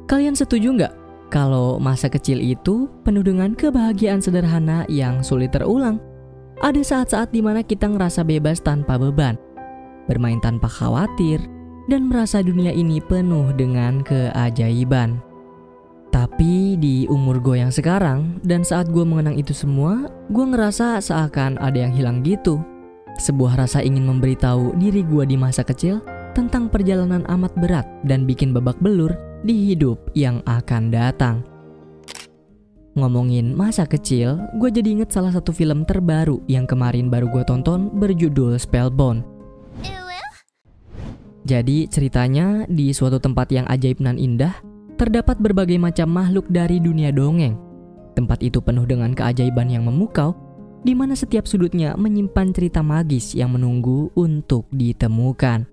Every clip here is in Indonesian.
Kalian setuju nggak kalau masa kecil itu penuh dengan kebahagiaan sederhana yang sulit terulang? Ada saat-saat dimana kita ngerasa bebas tanpa beban, bermain tanpa khawatir, dan merasa dunia ini penuh dengan keajaiban. Tapi di umur gue yang sekarang, dan saat gue mengenang itu semua, gue ngerasa seakan ada yang hilang gitu. Sebuah rasa ingin memberitahu diri gue di masa kecil tentang perjalanan amat berat dan bikin babak belur di hidup yang akan datang. Ngomongin masa kecil, gue jadi inget salah satu film terbaru yang kemarin baru gue tonton berjudul Spellbound. Jadi ceritanya di suatu tempat yang ajaib nan indah, terdapat berbagai macam makhluk dari dunia dongeng. Tempat itu penuh dengan keajaiban yang memukau, di mana setiap sudutnya menyimpan cerita magis yang menunggu untuk ditemukan.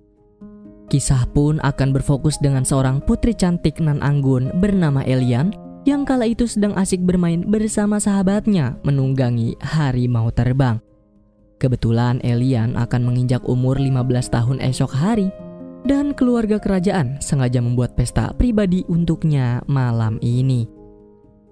Kisah pun akan berfokus dengan seorang putri cantik nan anggun bernama Elian yang kala itu sedang asik bermain bersama sahabatnya menunggangi harimau terbang. Kebetulan Elian akan menginjak umur 15 tahun esok hari dan keluarga kerajaan sengaja membuat pesta pribadi untuknya malam ini.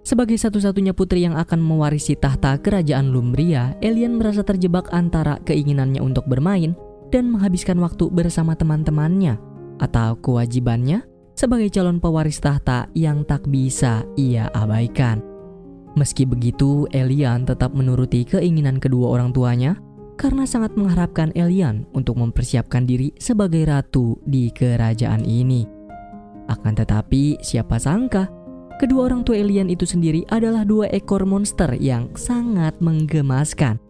Sebagai satu-satunya putri yang akan mewarisi tahta kerajaan Lumbria, Elian merasa terjebak antara keinginannya untuk bermain dan menghabiskan waktu bersama teman-temannya, atau kewajibannya sebagai calon pewaris tahta yang tak bisa ia abaikan. Meski begitu, Elian tetap menuruti keinginan kedua orang tuanya karena sangat mengharapkan Elian untuk mempersiapkan diri sebagai ratu di kerajaan ini. Akan tetapi, siapa sangka kedua orang tua Elian itu sendiri adalah 2 ekor monster yang sangat menggemaskan.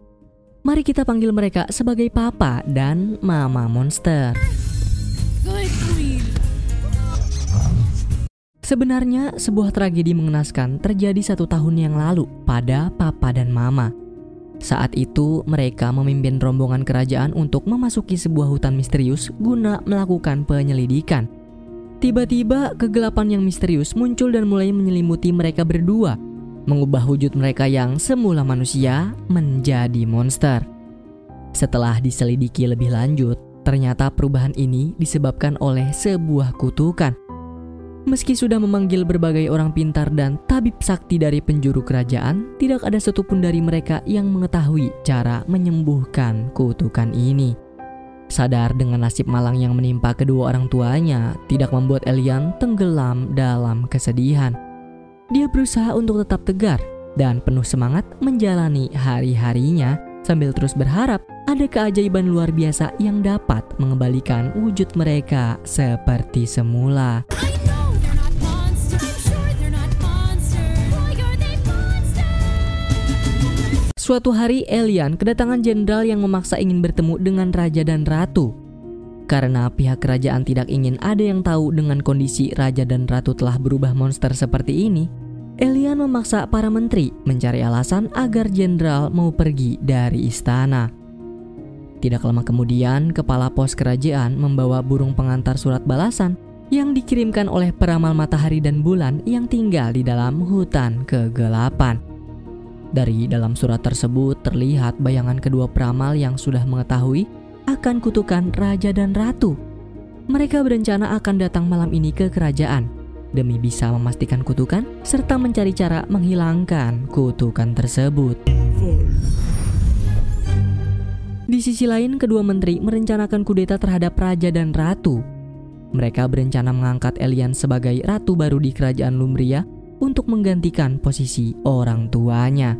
Mari kita panggil mereka sebagai Papa dan Mama Monster. Sebenarnya sebuah tragedi mengenaskan terjadi 1 tahun yang lalu pada Papa dan Mama. Saat itu mereka memimpin rombongan kerajaan untuk memasuki sebuah hutan misterius guna melakukan penyelidikan. Tiba-tiba kegelapan yang misterius muncul dan mulai menyelimuti mereka berdua, mengubah wujud mereka yang semula manusia menjadi monster. Setelah diselidiki lebih lanjut, ternyata perubahan ini disebabkan oleh sebuah kutukan. Meski sudah memanggil berbagai orang pintar dan tabib sakti dari penjuru kerajaan, tidak ada satupun dari mereka yang mengetahui cara menyembuhkan kutukan ini. Sadar dengan nasib malang yang menimpa kedua orang tuanya, tidak membuat Elian tenggelam dalam kesedihan. Dia berusaha untuk tetap tegar dan penuh semangat menjalani hari-harinya sambil terus berharap ada keajaiban luar biasa yang dapat mengembalikan wujud mereka seperti semula. Suatu hari Elian kedatangan jenderal yang memaksa ingin bertemu dengan raja dan ratu. Karena pihak kerajaan tidak ingin ada yang tahu dengan kondisi raja dan ratu telah berubah monster seperti ini, Elian memaksa para menteri mencari alasan agar jenderal mau pergi dari istana. Tidak lama kemudian, kepala pos kerajaan membawa burung pengantar surat balasan yang dikirimkan oleh peramal matahari dan bulan yang tinggal di dalam hutan kegelapan. Dari dalam surat tersebut terlihat bayangan kedua peramal yang sudah mengetahui akan kutukan raja dan ratu. Mereka berencana akan datang malam ini ke kerajaan demi bisa memastikan kutukan serta mencari cara menghilangkan kutukan tersebut. Di sisi lain, kedua menteri merencanakan kudeta terhadap raja dan ratu. Mereka berencana mengangkat Elian sebagai ratu baru di kerajaan Lumbria untuk menggantikan posisi orang tuanya.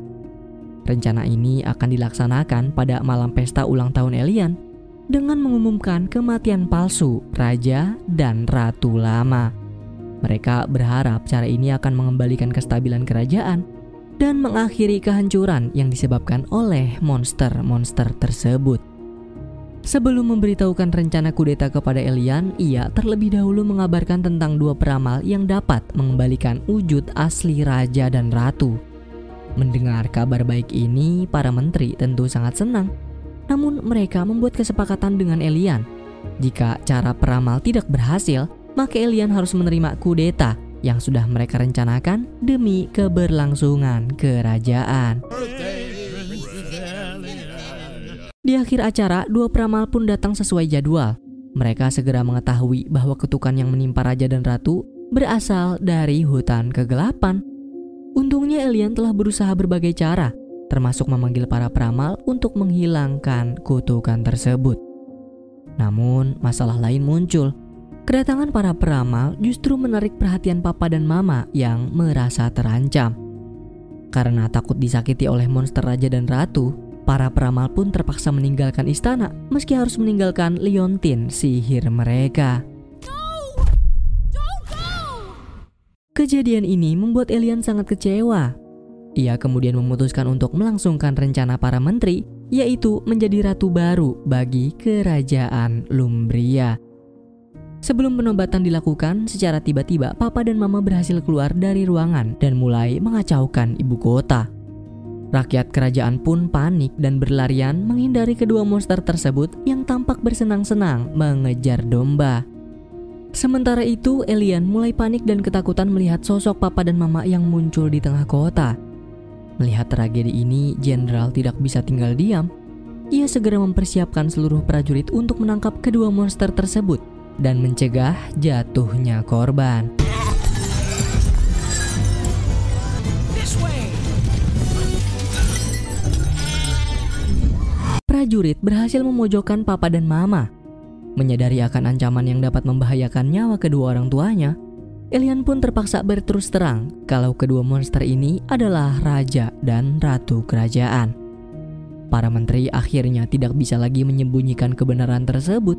Rencana ini akan dilaksanakan pada malam pesta ulang tahun Elian dengan mengumumkan kematian palsu raja dan ratu lama. Mereka berharap cara ini akan mengembalikan kestabilan kerajaan dan mengakhiri kehancuran yang disebabkan oleh monster-monster tersebut. Sebelum memberitahukan rencana kudeta kepada Elian, ia terlebih dahulu mengabarkan tentang 2 peramal yang dapat mengembalikan wujud asli raja dan ratu. Mendengar kabar baik ini, para menteri tentu sangat senang. Namun mereka membuat kesepakatan dengan Elian. Jika cara peramal tidak berhasil, maka Elian harus menerima kudeta yang sudah mereka rencanakan demi keberlangsungan kerajaan. Di akhir acara, 2 peramal pun datang sesuai jadwal. Mereka segera mengetahui bahwa kutukan yang menimpa raja dan ratu berasal dari hutan kegelapan. Untungnya Elian telah berusaha berbagai cara, termasuk memanggil para peramal untuk menghilangkan kutukan tersebut. Namun masalah lain muncul. Kedatangan para peramal justru menarik perhatian papa dan mama yang merasa terancam. Karena takut disakiti oleh monster raja dan ratu, para peramal pun terpaksa meninggalkan istana meski harus meninggalkan liontin sihir mereka. Kejadian ini membuat Elian sangat kecewa. Ia kemudian memutuskan untuk melangsungkan rencana para menteri, yaitu menjadi ratu baru bagi kerajaan Lumbria. Sebelum penobatan dilakukan, secara tiba-tiba papa dan mama berhasil keluar dari ruangan dan mulai mengacaukan ibu kota. Rakyat kerajaan pun panik dan berlarian menghindari kedua monster tersebut yang tampak bersenang-senang mengejar domba. Sementara itu, Elian mulai panik dan ketakutan melihat sosok papa dan mama yang muncul di tengah kota. Melihat tragedi ini, jenderal tidak bisa tinggal diam. Ia segera mempersiapkan seluruh prajurit untuk menangkap kedua monster tersebut dan mencegah jatuhnya korban. Prajurit berhasil memojokkan papa dan mama. Menyadari akan ancaman yang dapat membahayakan nyawa kedua orang tuanya, Elian pun terpaksa berterus terang kalau kedua monster ini adalah raja dan ratu kerajaan. Para menteri akhirnya tidak bisa lagi menyembunyikan kebenaran tersebut.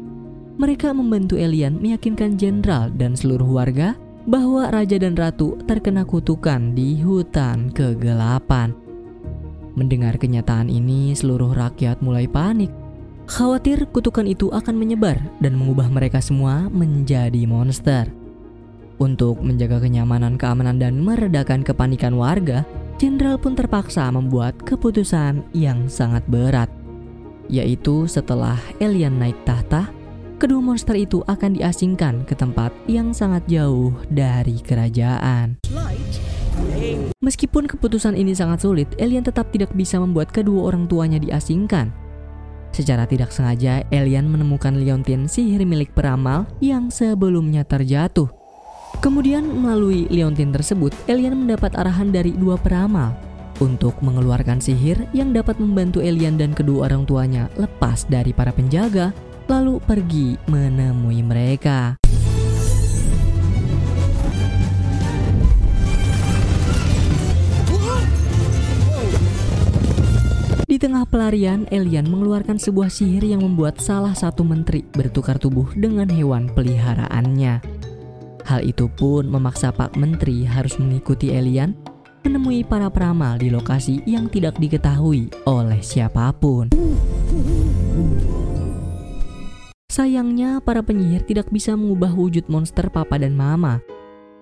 Mereka membantu Elian meyakinkan jenderal dan seluruh warga bahwa raja dan ratu terkena kutukan di hutan kegelapan. Mendengar kenyataan ini, seluruh rakyat mulai panik. Khawatir kutukan itu akan menyebar dan mengubah mereka semua menjadi monster. Untuk menjaga kenyamanan, keamanan, dan meredakan kepanikan warga, jenderal pun terpaksa membuat keputusan yang sangat berat, yaitu setelah Elian naik tahta, kedua monster itu akan diasingkan ke tempat yang sangat jauh dari kerajaan. Meskipun keputusan ini sangat sulit, Elian tetap tidak bisa membuat kedua orang tuanya diasingkan. Secara tidak sengaja, Elian menemukan liontin sihir milik peramal yang sebelumnya terjatuh. Kemudian melalui liontin tersebut, Elian mendapat arahan dari dua peramal untuk mengeluarkan sihir yang dapat membantu Elian dan kedua orang tuanya lepas dari para penjaga, lalu pergi menemui mereka. Di tengah pelarian, Elian mengeluarkan sebuah sihir yang membuat salah satu menteri bertukar tubuh dengan hewan peliharaannya. Hal itu pun memaksa Pak Menteri harus mengikuti Elian menemui para peramal di lokasi yang tidak diketahui oleh siapapun. Sayangnya, para penyihir tidak bisa mengubah wujud monster papa dan mama.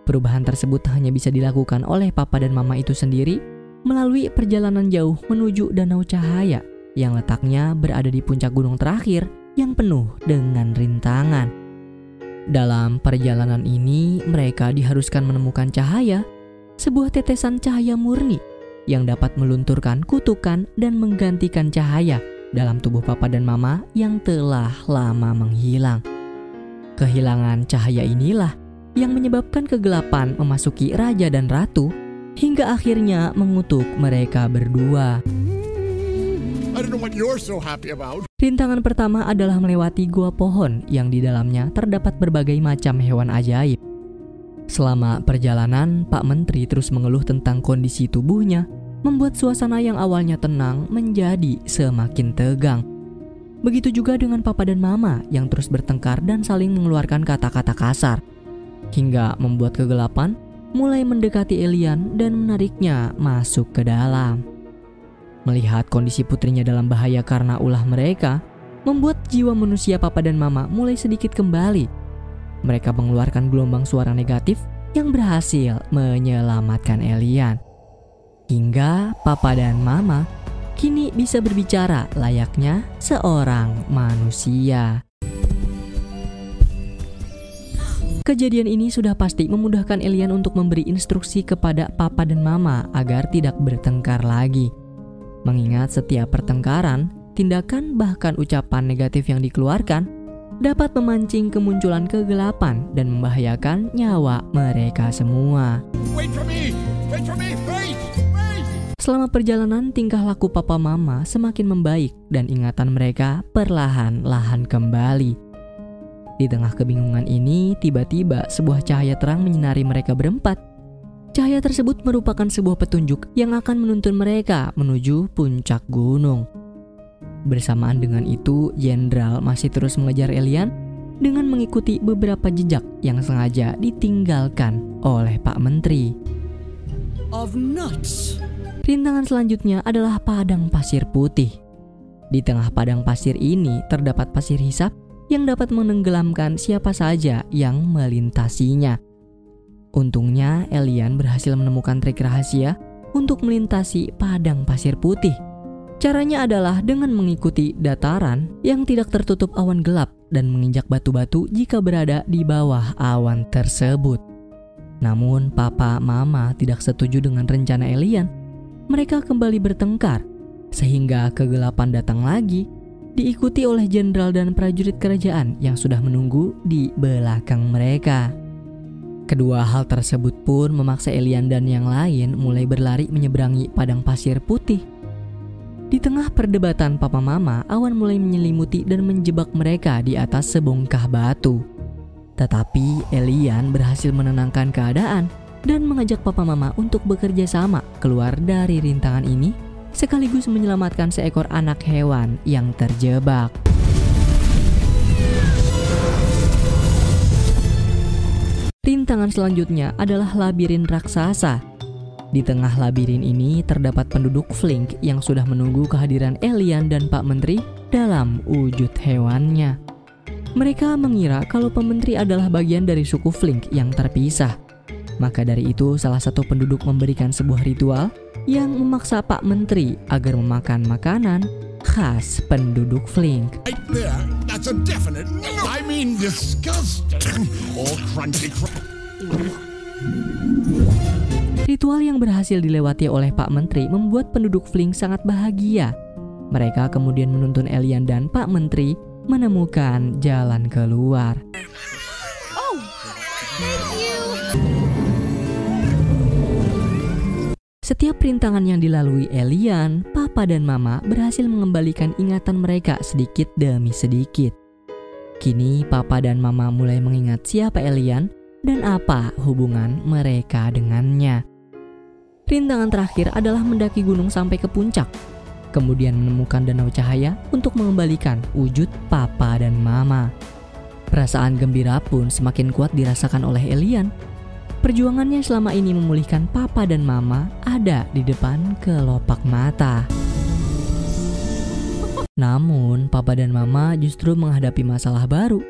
Perubahan tersebut hanya bisa dilakukan oleh papa dan mama itu sendiri melalui perjalanan jauh menuju Danau Cahaya yang letaknya berada di puncak gunung terakhir yang penuh dengan rintangan. Dalam perjalanan ini, mereka diharuskan menemukan cahaya, sebuah tetesan cahaya murni yang dapat melunturkan kutukan dan menggantikan cahaya dalam tubuh papa dan mama yang telah lama menghilang. Kehilangan cahaya inilah yang menyebabkan kegelapan memasuki raja dan ratu hingga akhirnya mengutuk mereka berdua. Rintangan pertama adalah melewati gua pohon yang di dalamnya terdapat berbagai macam hewan ajaib. Selama perjalanan, Pak Menteri terus mengeluh tentang kondisi tubuhnya, membuat suasana yang awalnya tenang menjadi semakin tegang. Begitu juga dengan papa dan mama yang terus bertengkar dan saling mengeluarkan kata-kata kasar, hingga membuat kegelapan mulai mendekati Elian dan menariknya masuk ke dalam. Melihat kondisi putrinya dalam bahaya karena ulah mereka, membuat jiwa manusia papa dan mama mulai sedikit kembali. Mereka mengeluarkan gelombang suara negatif yang berhasil menyelamatkan Elian. Hingga papa dan mama kini bisa berbicara layaknya seorang manusia. Kejadian ini sudah pasti memudahkan Elian untuk memberi instruksi kepada papa dan mama agar tidak bertengkar lagi. Mengingat setiap pertengkaran, tindakan bahkan ucapan negatif yang dikeluarkan dapat memancing kemunculan kegelapan dan membahayakan nyawa mereka semua. Wait for me! Wait for me! Wait! Selama perjalanan, tingkah laku papa mama semakin membaik dan ingatan mereka perlahan-lahan kembali. Di tengah kebingungan ini, tiba-tiba sebuah cahaya terang menyinari mereka berempat. Cahaya tersebut merupakan sebuah petunjuk yang akan menuntun mereka menuju puncak gunung. Bersamaan dengan itu, Jenderal masih terus mengejar Elian dengan mengikuti beberapa jejak yang sengaja ditinggalkan oleh Pak Menteri. Of nuts! Rintangan selanjutnya adalah padang pasir putih. Di tengah padang pasir ini terdapat pasir hisap yang dapat menenggelamkan siapa saja yang melintasinya. Untungnya Elian berhasil menemukan trik rahasia untuk melintasi padang pasir putih. Caranya adalah dengan mengikuti dataran yang tidak tertutup awan gelap dan menginjak batu-batu jika berada di bawah awan tersebut. Namun Papa Mama tidak setuju dengan rencana Elian. Mereka kembali bertengkar, sehingga kegelapan datang lagi, diikuti oleh jenderal dan prajurit kerajaan yang sudah menunggu di belakang mereka. Kedua hal tersebut pun memaksa Elian dan yang lain mulai berlari menyeberangi padang pasir putih. Di tengah perdebatan Papa Mama, awan mulai menyelimuti dan menjebak mereka di atas sebongkah batu. Tetapi Elian berhasil menenangkan keadaan dan mengajak Papa Mama untuk bekerja sama keluar dari rintangan ini, sekaligus menyelamatkan seekor anak hewan yang terjebak. Rintangan selanjutnya adalah labirin raksasa. Di tengah labirin ini terdapat penduduk Flink yang sudah menunggu kehadiran Elian dan Pak Menteri dalam wujud hewannya. Mereka mengira kalau Pak Menteri adalah bagian dari suku Flink yang terpisah. Maka dari itu salah satu penduduk memberikan sebuah ritual yang memaksa Pak Menteri agar memakan makanan khas penduduk Flink. Right there, that's a definite. I mean disgusting. All crunchy. Ritual yang berhasil dilewati oleh Pak Menteri membuat penduduk Flink sangat bahagia. Mereka kemudian menuntun Elian dan Pak Menteri menemukan jalan keluar. Oh, thank you. Setiap rintangan yang dilalui Elian, Papa dan Mama berhasil mengembalikan ingatan mereka sedikit demi sedikit. Kini Papa dan Mama mulai mengingat siapa Elian dan apa hubungan mereka dengannya. Rintangan terakhir adalah mendaki gunung sampai ke puncak, kemudian menemukan danau cahaya untuk mengembalikan wujud Papa dan Mama. Perasaan gembira pun semakin kuat dirasakan oleh Elian. Perjuangannya selama ini memulihkan Papa dan Mama ada di depan kelopak mata. Namun, Papa dan Mama justru menghadapi masalah baru.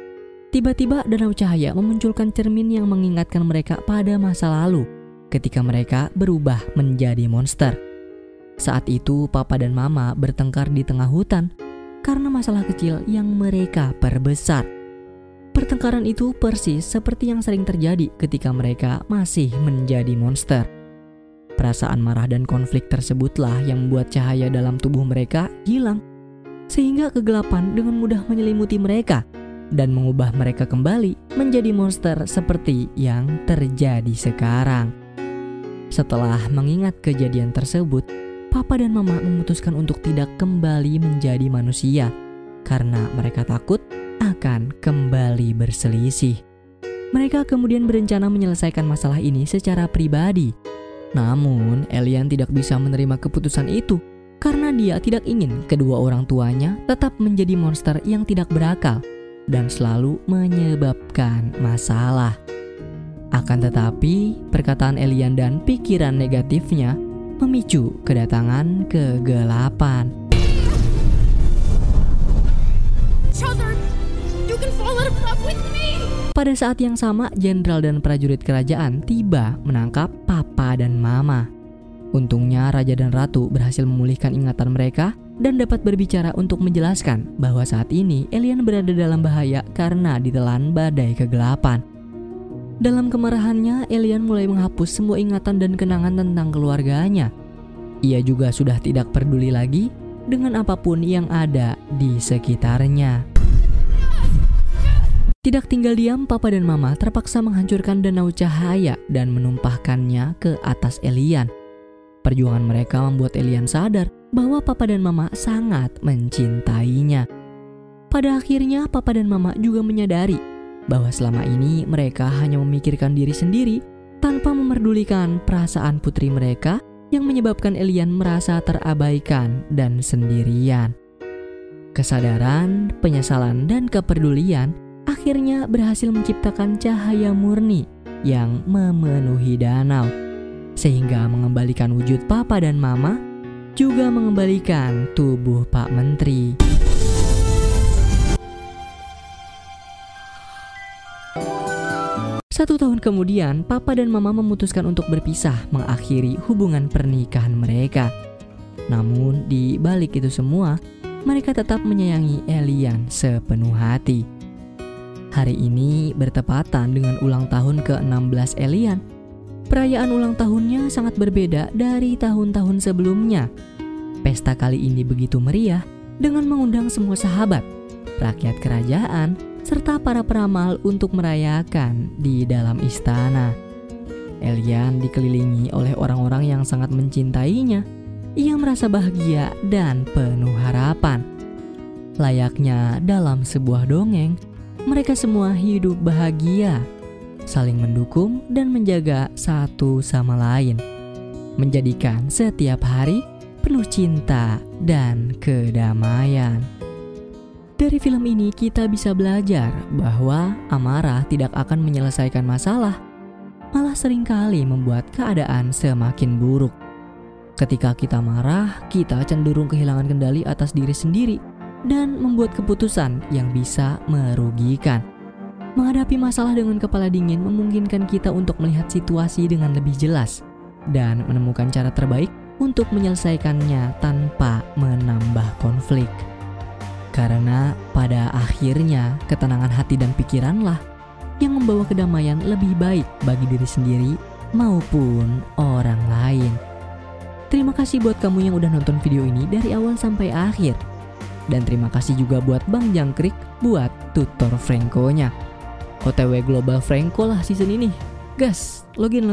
Tiba-tiba danau cahaya memunculkan cermin yang mengingatkan mereka pada masa lalu ketika mereka berubah menjadi monster. Saat itu, Papa dan Mama bertengkar di tengah hutan karena masalah kecil yang mereka perbesar. Pertengkaran itu persis seperti yang sering terjadi ketika mereka masih menjadi monster. Perasaan marah dan konflik tersebutlah yang membuat cahaya dalam tubuh mereka hilang, sehingga kegelapan dengan mudah menyelimuti mereka dan mengubah mereka kembali menjadi monster seperti yang terjadi sekarang. Setelah mengingat kejadian tersebut, Papa dan Mama memutuskan untuk tidak kembali menjadi manusia karena mereka takut akan kembali berselisih. Mereka kemudian berencana menyelesaikan masalah ini secara pribadi. Namun, Elian tidak bisa menerima keputusan itu karena dia tidak ingin kedua orang tuanya tetap menjadi monster yang tidak berakal dan selalu menyebabkan masalah. Akan tetapi, perkataan Elian dan pikiran negatifnya memicu kedatangan kegelapan. Pada saat yang sama, jenderal dan prajurit kerajaan tiba menangkap Papa dan Mama. Untungnya Raja dan Ratu berhasil memulihkan ingatan mereka dan dapat berbicara untuk menjelaskan bahwa saat ini Elian berada dalam bahaya karena ditelan badai kegelapan. Dalam kemarahannya, Elian mulai menghapus semua ingatan dan kenangan tentang keluarganya. Ia juga sudah tidak peduli lagi dengan apapun yang ada di sekitarnya. Tidak tinggal diam, Papa dan Mama terpaksa menghancurkan danau cahaya dan menumpahkannya ke atas Elian. Perjuangan mereka membuat Elian sadar bahwa Papa dan Mama sangat mencintainya. Pada akhirnya Papa dan Mama juga menyadari bahwa selama ini mereka hanya memikirkan diri sendiri tanpa memerdulikan perasaan putri mereka yang menyebabkan Elian merasa terabaikan dan sendirian. Kesadaran, penyesalan, dan kepedulian akhirnya berhasil menciptakan cahaya murni yang memenuhi danau, sehingga mengembalikan wujud Papa dan Mama, juga mengembalikan tubuh Pak Menteri. Satu tahun kemudian, Papa dan Mama memutuskan untuk berpisah, mengakhiri hubungan pernikahan mereka. Namun di balik itu semua, mereka tetap menyayangi Elian sepenuh hati. Hari ini bertepatan dengan ulang tahun ke-16 Elian. Perayaan ulang tahunnya sangat berbeda dari tahun-tahun sebelumnya. Pesta kali ini begitu meriah dengan mengundang semua sahabat, rakyat kerajaan, serta para peramal untuk merayakan di dalam istana. Elian dikelilingi oleh orang-orang yang sangat mencintainya. Ia merasa bahagia dan penuh harapan. Layaknya dalam sebuah dongeng, mereka semua hidup bahagia, saling mendukung dan menjaga satu sama lain, menjadikan setiap hari penuh cinta dan kedamaian. Dari film ini kita bisa belajar bahwa amarah tidak akan menyelesaikan masalah, malah seringkali membuat keadaan semakin buruk. Ketika kita marah, kita cenderung kehilangan kendali atas diri sendiri dan membuat keputusan yang bisa merugikan. Menghadapi masalah dengan kepala dingin memungkinkan kita untuk melihat situasi dengan lebih jelas dan menemukan cara terbaik untuk menyelesaikannya tanpa menambah konflik. Karena pada akhirnya ketenangan hati dan pikiranlah yang membawa kedamaian lebih baik bagi diri sendiri maupun orang lain. Terima kasih buat kamu yang udah nonton video ini dari awal sampai akhir. Dan terima kasih juga buat Bang Jangkrik buat tutor Franco-nya. OTW Global Franco lah season ini. Gas, login.